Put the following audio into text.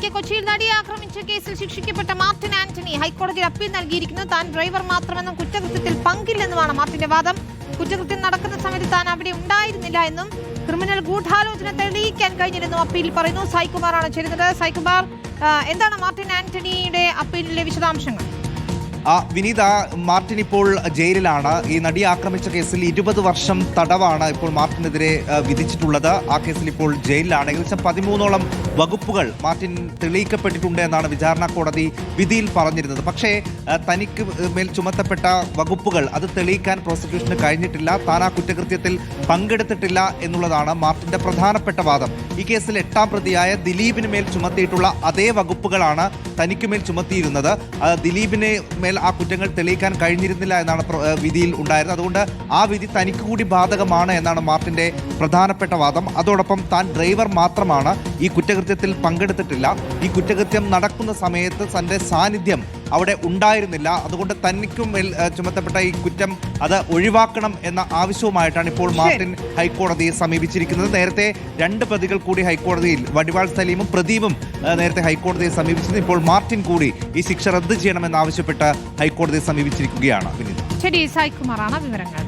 ഒരിക്കൽ കൊച്ചിയിൽ നടിയെ ആക്രമിച്ച കേസിൽ ശിക്ഷിക്കപ്പെട്ട മാർട്ടിൻ ആന്റണി ഹൈക്കോടതിയിൽ അപ്പീൽ നൽകിയിരിക്കുന്നു. താൻ ഡ്രൈവർ മാത്രമെന്നും കുറ്റകൃത്യത്തിൽ പങ്കില്ലെന്നുമാണ് മാർട്ടിന്റെ വാദം. കുറ്റകൃത്യം നടക്കുന്ന സമയത്ത് താൻ അവിടെ ഉണ്ടായിരുന്നില്ല എന്നും ക്രിമിനൽ ഗൂഢാലോചന തെളിയിക്കാൻ കഴിഞ്ഞില്ലെന്നും അപ്പീലിൽ പറയുന്നു. സായികുമാറാണ് ചേരുന്നത്. സായികുമാർ, എന്താണ് മാർട്ടിൻ ആന്റണിയുടെ അപ്പീലിലെ വിശദാംശങ്ങൾ? വിനീത, മാർട്ടിൻ ഇപ്പോൾ ജയിലിലാണ്. ഈ നടിയെ ആക്രമിച്ച കേസിൽ 20 വർഷം തടവാണ് ഇപ്പോൾ മാർട്ടിനെതിരെ വിധിച്ചിട്ടുള്ളത്. ആ കേസിൽ ഇപ്പോൾ ജയിലിലാണ്. ഏകദേശം 13ഓളം വകുപ്പുകൾ മാർട്ടിൻ തെളിയിക്കപ്പെട്ടിട്ടുണ്ട് എന്നാണ് വിചാരണ കോടതി വിധിയിൽ പറഞ്ഞിരുന്നത്. പക്ഷേ തനിക്ക് മേൽ ചുമത്തപ്പെട്ട വകുപ്പുകൾ അത് തെളിയിക്കാൻ പ്രോസിക്യൂഷന് കഴിഞ്ഞിട്ടില്ല. താൻ ആ കുറ്റകൃത്യത്തിൽ പങ്കെടുത്തിട്ടില്ല എന്നുള്ളതാണ് മാർട്ടിന്റെ പ്രധാനപ്പെട്ട വാദം. ഈ കേസിൽ 8ാം പ്രതിയായ ദിലീപിന് മേൽ ചുമത്തിയിട്ടുള്ള അതേ വകുപ്പുകളാണ് തനിക്കുമേൽ ചുമത്തിയിരുന്നത്. ദിലീപിന് മേൽ ആ കുറ്റങ്ങൾ തെളിയിക്കാൻ കഴിഞ്ഞിരുന്നില്ല എന്നാണ് വിധിയിൽ ഉണ്ടായിരുന്നത്. അതുകൊണ്ട് ആ വിധി തനിക്ക് കൂടി ബാധകമാണ് എന്നാണ് മാർട്ടിന്റെ പ്രധാനപ്പെട്ട വാദം. അതോടൊപ്പം താൻ ഡ്രൈവർ മാത്രമാണ്, ഈ കുറ്റകൃത്യത്തിൽ പങ്കെടുത്തിട്ടില്ല. ഈ കുറ്റകൃത്യം നടക്കുന്ന സമയത്ത് തന്റെ സാന്നിധ്യം അവിടെ ഉണ്ടായിരുന്നില്ല. അതുകൊണ്ട് തനിക്കും മേൽ ചുമത്തപ്പെട്ട ഈ കുറ്റം അത് ഒഴിവാക്കണം എന്ന ആവശ്യവുമായിട്ടാണ് ഇപ്പോൾ മാർട്ടിൻ ഹൈക്കോടതിയെ സമീപിച്ചിരിക്കുന്നത്. നേരത്തെ 2 പ്രതികൾ കൂടി ഹൈക്കോടതിയിൽ, വടിവാൾ സലീമും പ്രദീപും നേരത്തെ ഹൈക്കോടതിയെ സമീപിച്ചത്. ഇപ്പോൾ മാർട്ടിൻ കൂടി ഈ ശിക്ഷ റദ്ദ് ചെയ്യണമെന്നാവശ്യപ്പെട്ട് ഹൈക്കോടതിയെ സമീപിച്ചിരിക്കുകയാണ്. ശരി, സായികുമാറാണ് വിവരങ്ങൾ.